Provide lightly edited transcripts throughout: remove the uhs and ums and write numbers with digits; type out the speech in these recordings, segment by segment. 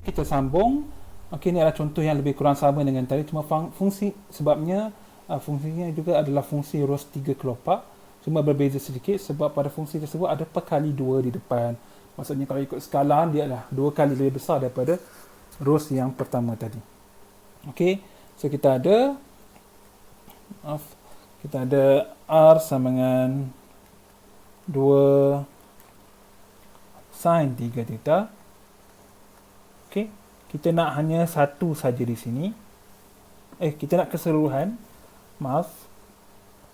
Kita sambung. Okey, ini adalah contoh yang lebih kurang sama dengan tadi, cuma fungsi sebabnya fungsinya juga adalah fungsi ros 3 kelopak, cuma berbeza sedikit sebab pada fungsi tersebut ada perkali 2 di depan. Maksudnya kalau ikut skala dia adalah 2 kali lebih besar daripada ros yang pertama tadi. Okey, so kita ada maaf, kita ada R sama dengan 2 sin 3 theta. Okey, kita nak hanya satu saja di sini. Kita nak keseluruhan. Maaf.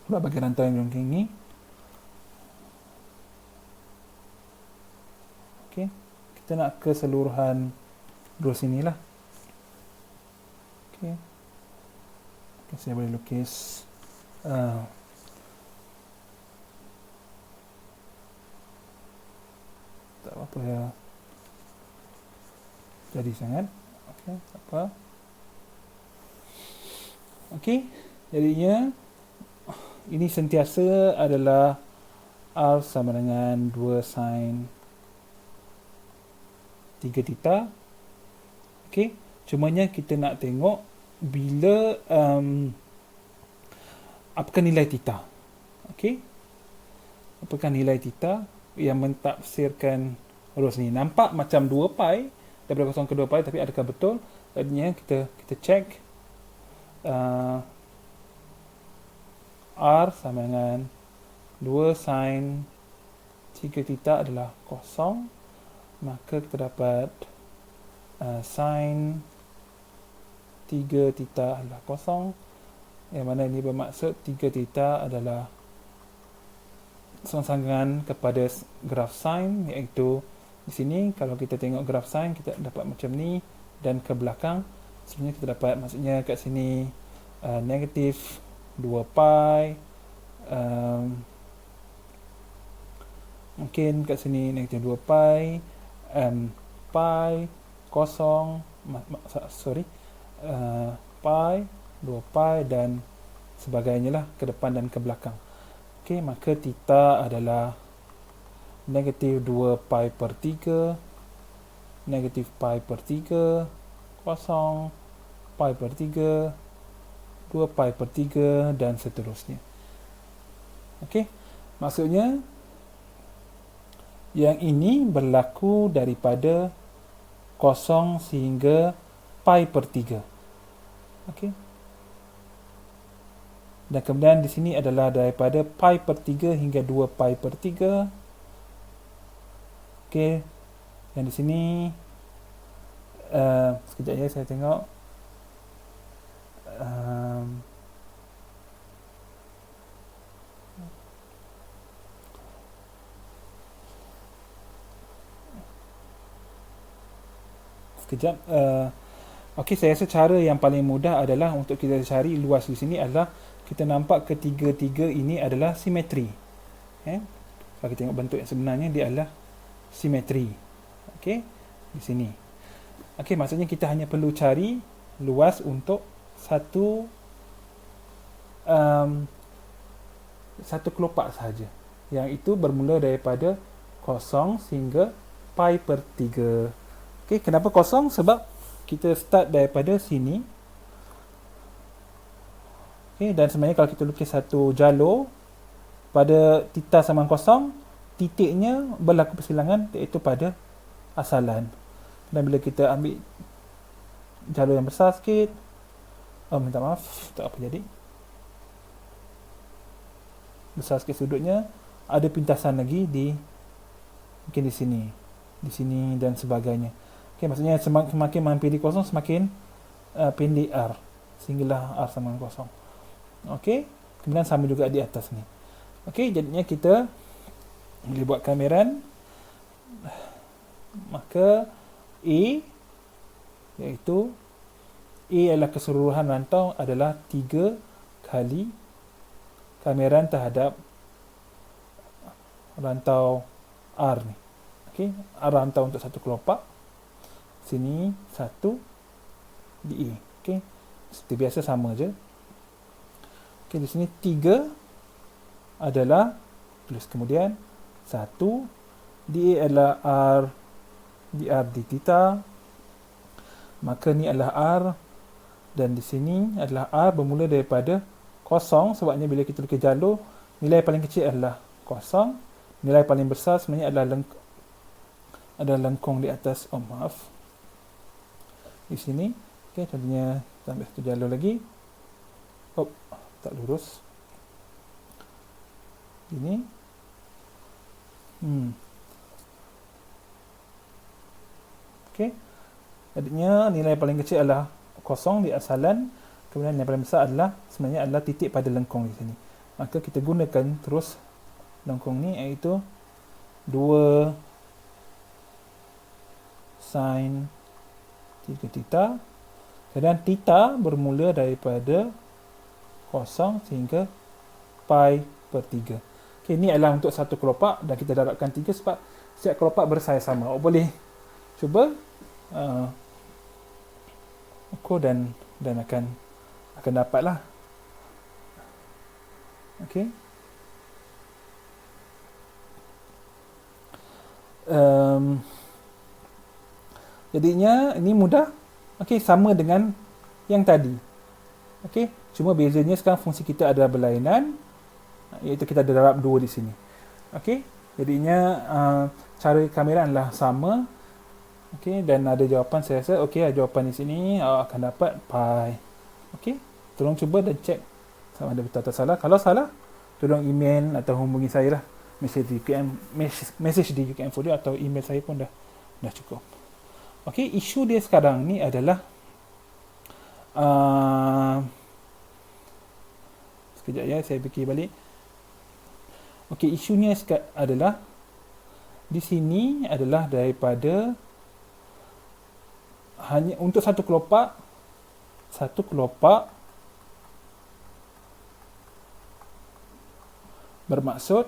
Sebab bagi rantau yang macam ini. Okey, kita nak keseluruhan ros inilah. Okey. Okay, saya boleh lukis tak apa ya. Jadi sangat. Okey, tak apa. Okey, jadinya ini sentiasa adalah R sama dengan 2 sin 3 theta. Okey, cumanya kita nak tengok bila apakah nilai theta. Okey, apakah nilai theta yang mentafsirkan ros ni. Nampak macam 2 pi daripada 0 ke 2 pi, tapi adakah betul? Tadinya kita check R sama dengan 2 sin 3 theta adalah 0, maka kita dapat sin 3 theta adalah 0, yang mana ini bermaksud 3 theta adalah sangsangan kepada graf sin, iaitu di sini kalau kita tengok graf sin kita dapat macam ni, dan ke belakang sebenarnya kita dapat, maksudnya kat sini negatif 2 pi, mungkin kat sini negatif 2 pi, pi, kosong, pi, 2 pi dan sebagainya lah ke depan dan ke belakang. Okey, maka theta adalah negatif 2 pi per 3, negatif pi per 3, kosong, pi per 3, 2 pi per 3 dan seterusnya. Okey, maksudnya yang ini berlaku daripada 0 sehingga pi per 3. Okey. Dan kemudian di sini adalah daripada pi per 3 hingga 2 pi per 3. Okey. Yang di sini sekejap ya, saya tengok. Sekejap. Okey, saya rasa cara yang paling mudah adalah untuk kita cari luas di sini adalah kita nampak ketiga-tiga ini adalah simetri. Kalau kita tengok bentuk yang sebenarnya, dia adalah simetri. Okey, di sini. Okey, maksudnya kita hanya perlu cari luas untuk satu kelopak sahaja, yang itu bermula daripada 0 sehingga pi per 3. Okey, kenapa 0? Sebab kita start daripada sini. Okey, dan sebenarnya kalau kita lukis satu jalur pada theta sama 0, titiknya berlaku persilangan iaitu pada asalan. Dan bila kita ambil jalur yang besar sikit, minta maaf, tak apa jadi. Besar sikit sudutnya, ada pintasan lagi mungkin di sini dan sebagainya. Okey, maksudnya semakin menghampiri 0 semakin pendek R, sehinggalah R sama dengan 0. Okey, kemudian sama juga di atas ni. Okey, jadinya kita boleh buat kameran. Maka A, iaitu A adalah keseluruhan rantau adalah 3 kali kameran terhadap rantau R ni. Okey, R rantau untuk satu kelopak. Sini 1 di A. Okey, seperti biasa sama je. Okey, di sini 3 adalah tulis kemudian 1 di A adalah R di R di theta. Maka ni adalah R, dan di sini adalah R bermula daripada kosong, sebabnya bila kita lukis jalur, nilai paling kecil adalah kosong, nilai paling besar sebenarnya adalah lengkung di atas, di sini. Okey, contohnya kita ambil satu jalur lagi. Tak lurus. Ini. Okey. Jadinya nilai paling kecil adalah kosong di asalan, kemudian nilai paling besar sebenarnya adalah titik pada lengkung di sini. Maka kita gunakan terus lengkung ni, iaitu 2 sin 3 theta. Dan theta bermula daripada 0 sehingga pi per 3. Okay, ini adalah untuk satu kelopak dan kita darabkan 3 sebab setiap kelopak bersaiz sama. Boleh cuba ukur dan akan dapatlah. Okey. Jadinya ini mudah. Okey, sama dengan yang tadi. Okey, cuma bezanya sekarang fungsi kita ada berlainan, iaitu kita ada darab 2 di sini. Okey, jadinya cara kamera adalah sama. Okey, dan ada jawapan, saya rasa okey, ada jawapan di sini, awak akan dapat pi. Okey, tolong cuba dan cek sama ada betul atau salah. Kalau salah, tolong email atau hubungi saya lah. Message di UKM Folio atau email saya pun dah cukup. Okey, isu dia sekarang ni adalah sekejap ya, saya fikir balik. Okey, isunya adalah di sini adalah daripada hanya untuk satu kelopak bermaksud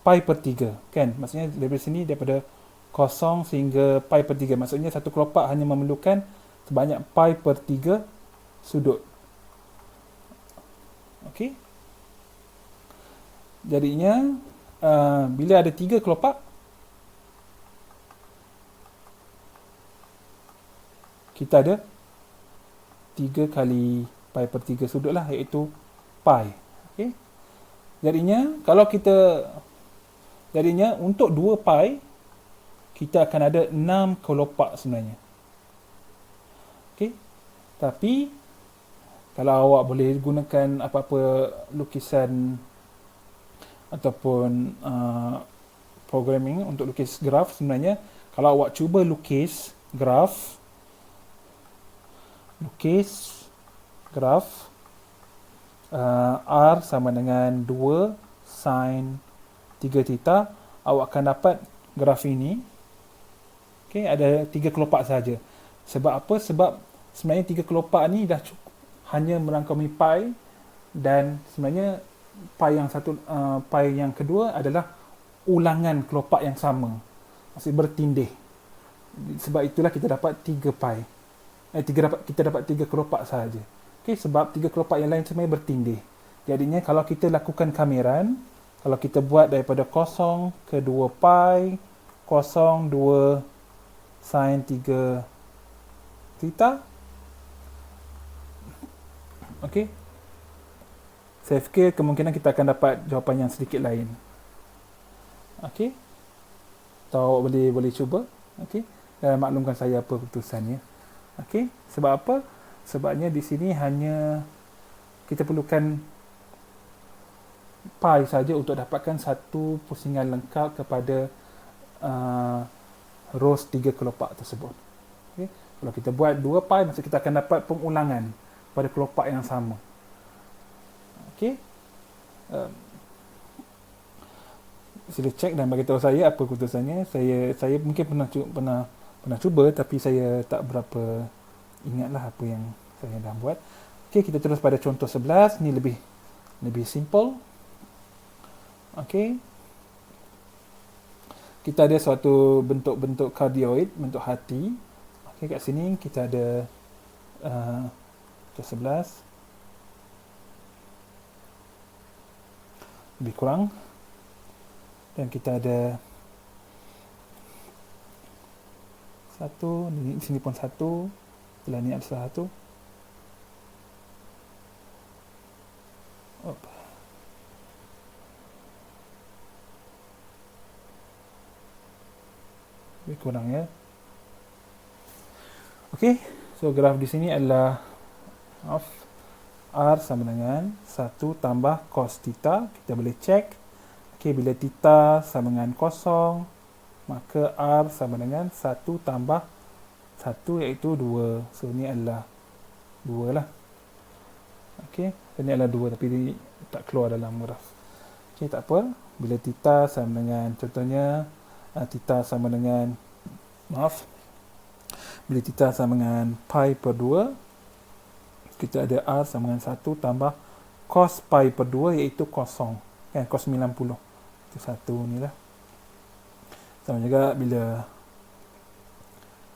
pi per 3, kan? Maksudnya dari sini daripada 0 sehingga pi per 3. Maksudnya satu kelopak hanya memerlukan sebanyak pi per 3 sudut. Okey. Jadinya bila ada 3 kelopak, kita ada 3 kali pi per 3 sudut lah, iaitu pi. Okey. Jadinya untuk 2 pi kita akan ada 6 kelopak sebenarnya. Okey. Tapi kalau awak boleh gunakan apa-apa lukisan ataupun programming untuk lukis graf, sebenarnya kalau awak cuba lukis graf R sama dengan 2 sin 3 theta, awak akan dapat graf ini. Okey, ada 3 kelopak saja. Sebab apa? Sebab sebenarnya 3 kelopak ni dah hanya merangkumi pi, dan sebenarnya pi yang kedua adalah ulangan kelopak yang sama. Maksudnya bertindih. Sebab itulah kita dapat 3 pi. Kita dapat 3 kelopak sahaja. Okey, sebab 3 kelopak yang lain sebenarnya bertindih. Jadinya kalau kita lakukan kameran, kalau kita buat daripada 0 ke 2 pi, 0, 2 sin 3 theta. Okey. Saya fikir kemungkinan kita akan dapat jawapan yang sedikit lain. Okey. Atau boleh cuba. Okey. Dan maklumkan saya apa keputusannya. Okey. Sebab apa? Sebabnya di sini hanya kita perlukan pi saja untuk dapatkan satu pusingan lengkap kepada rows 3 kelopak tersebut. Okay. Kalau kita buat 2 pi, maksud kita akan dapat pengulangan pada kelopak yang sama. Okey. Sila cek dan bagi tahu saya apa keputusannya. Saya mungkin pernah cuba, tapi saya tak berapa ingatlah apa yang saya dah buat. Okey, kita terus pada contoh 11. Ni lebih simple. Okey. Kita ada suatu bentuk cardioid, bentuk hati. Okey, kat sini kita ada contoh 11. Lebih kurang. Dan kita ada 1, di sini pun 1, setelah ni ada 1. Lebih kurang ya. Okey, so graf di sini adalah R sama dengan 1 tambah cos theta. Kita boleh check. Okey, bila theta sama dengan 0, maka R sama dengan 1 tambah 1 iaitu 2. So ni adalah 2 lah. Okey, so ni adalah 2 tapi tak keluar dalam graf. Okey, tak apa. Bila theta sama dengan, contohnya theta sama dengan, bila theta sama dengan pi per 2, kita ada R sama dengan 1 tambah cos pi per 2 iaitu kosong. Kan, cos 90. Itu 1 ni lah. Sama juga bila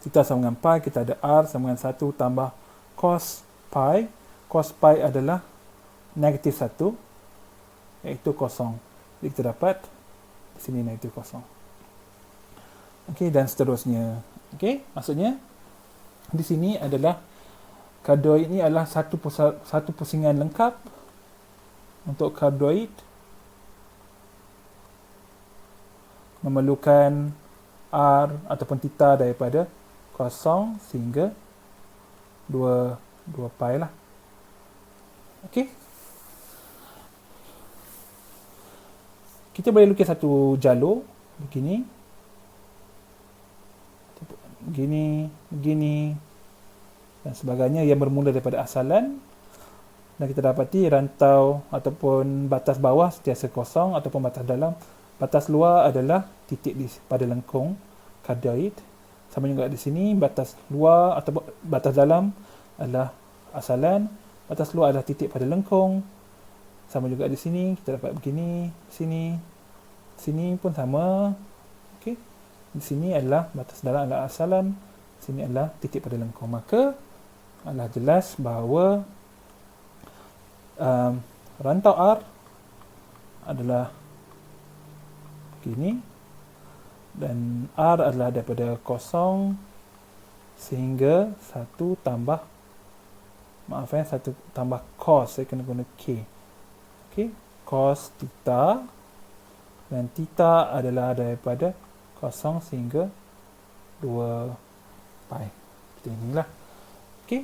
theta sama dengan pi, kita ada R sama dengan 1 tambah cos pi. Cos pi adalah negatif 1 iaitu kosong. Jadi kita dapat di sini negatif kosong. Okey, dan seterusnya. Okey, maksudnya di sini adalah kardioid ini adalah satu pusingan lengkap untuk kardioid memerlukan R ataupun theta daripada 0 sehingga 2 pi lah. Okey. Kita boleh lukis satu jalur begini. Begini dan sebagainya yang bermula daripada asalan, dan kita dapati rantau ataupun batas bawah sentiasa kosong ataupun batas dalam. Batas luar adalah titik pada lengkung kardioid. Sama juga di sini, batas luar atau batas dalam adalah asalan, batas luar adalah titik pada lengkung. Sama juga di sini, kita dapat begini, sini pun sama. Okey. Di sini adalah batas dalam adalah asalan, sini adalah titik pada lengkung. Maka adalah jelas bahawa rantau R adalah begini dan R adalah daripada 0 sehingga 1 tambah 1 tambah cos, saya kena guna K. Okey, cos theta, dan theta adalah daripada 0 sehingga 2 pi. Seperti inilah. Okey.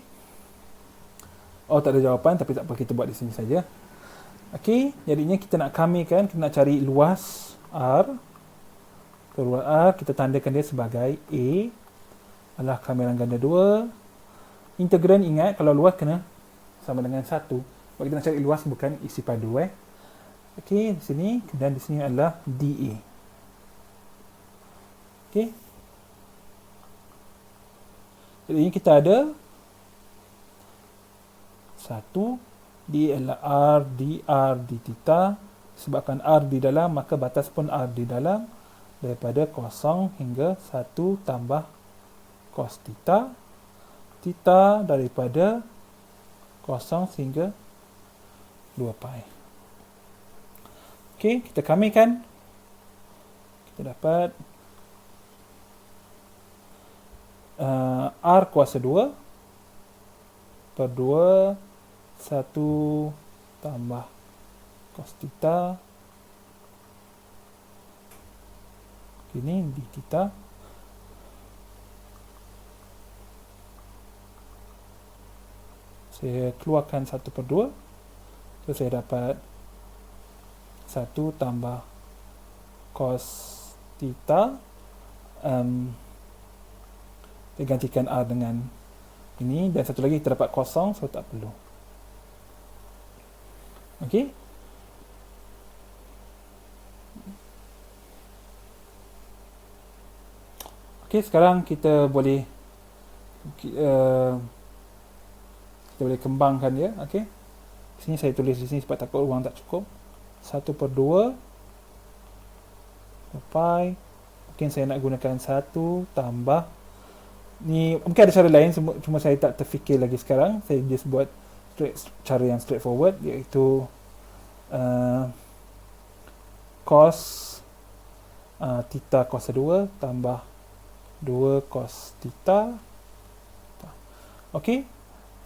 Oh, tak ada jawapan tapi tak apa, kita buat di sini saja. Okey, jadinya kita nak kamikan, kita nak cari luas R. Luas R kita tandakan dia sebagai A adalah kamiran ganda 2. Integran, ingat kalau luas kena sama dengan 1. Sebab kita nak cari luas bukan isi padu. Okey, di sini dan di sini adalah dA. Okey. Jadi ini kita ada 1 D adalah R dr d theta. Sebabkan R di dalam, maka batas pun R di dalam, daripada 0 hingga 1 tambah cos theta. Theta daripada 0 sehingga 2 pi. Okey, kita kamikan. Kita dapat R kuasa 2 per 2 1 tambah cos theta ini di theta saya keluarkan 1 per 2, so saya dapat 1 tambah cos theta. Saya gantikan R dengan ini, dan satu lagi kita dapat kosong, so tak perlu. Okey. Okey, sekarang kita boleh kembangkan dia. Okey. Sini saya tulis di sini sebab takut ruang tak cukup. 1 per 2 pi. Mungkin saya nak gunakan 1 tambah ni, mungkin ada cara lain, cuma saya tak terfikir lagi sekarang. Saya just buat cara yang straightforward, iaitu cos theta kuasa 2 tambah 2 cos theta. Okey,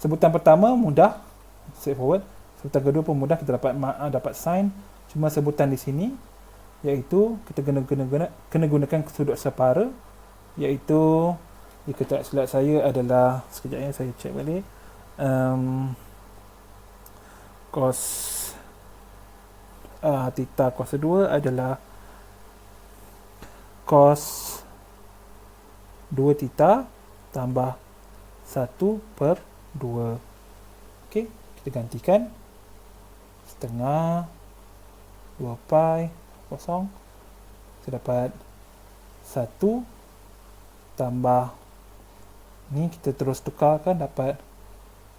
sebutan pertama mudah, straightforward. Sebutan kedua pun mudah, kita dapat sin. Cuma sebutan di sini iaitu kita kena gunakan sudut separa, iaitu jika tak silap saya adalah, sekejap ya saya cek balik, cos theta cos 2 adalah cos 2 theta tambah 1/2. Okey, kita gantikan setengah 2 pi kosong, kita dapat 1 tambah ni, kita terus tukarkan dapat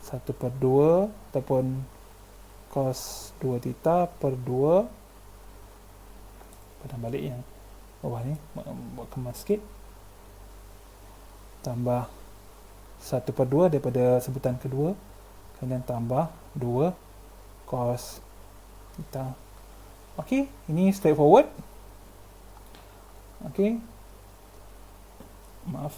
1/2 ataupun cos 2 theta per 2, padam balik yang bawah ni, buat kemas sikit, tambah 1/2 daripada sebutan kedua, kemudian tambah 2 cos theta. Okey, ini straightforward. Okey, maaf,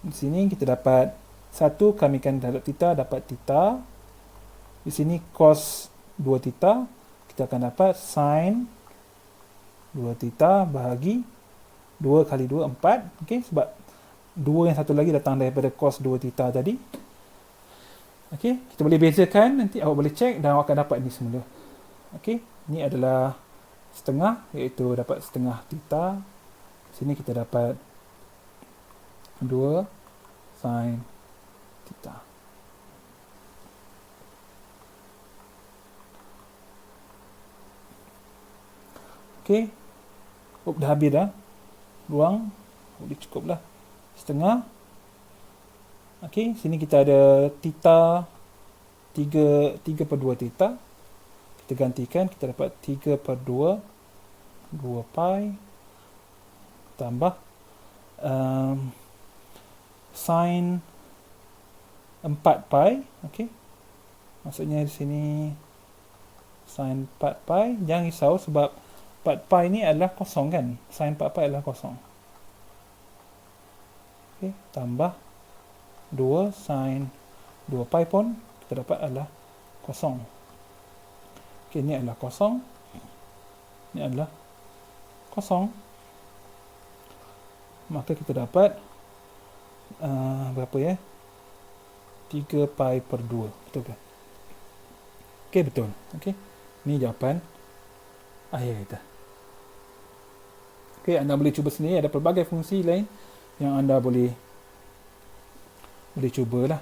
di sini kita dapat 1 kamikan terhadap theta, dapat theta. Di sini cos 2 theta, kita akan dapat sin 2 theta bahagi 2 kali 2, 4. Okey, sebab 2 yang satu lagi datang daripada cos 2 theta tadi. Okey, kita boleh bezakan, nanti awak boleh cek dan awak akan dapat ini semula. Okey, ini adalah setengah, iaitu dapat setengah theta. Sini kita dapat 2 sin theta. Okey, dah habis dah. Ruang boleh cukup lah. Setengah. Okey, sini kita ada theta 3/2 theta. Kita gantikan, kita dapat 3/2 2 pi tambah sin 4 pi. Okey, maksudnya di sini sin 4 pi. Jangan risau sebab 4 pi ni adalah kosong kan. Sin 4 pi adalah kosong. Okey, tambah 2 sin 2 pi pun kita dapat adalah kosong. Okey, ini adalah kosong. Ini adalah kosong. Maka kita dapat berapa ya? 3 pi per 2. Betul ke? Okey, betul. Okey, ini jawapan akhir kita. Okey, anda boleh cuba sendiri. Ada pelbagai fungsi lain yang anda boleh cubalah.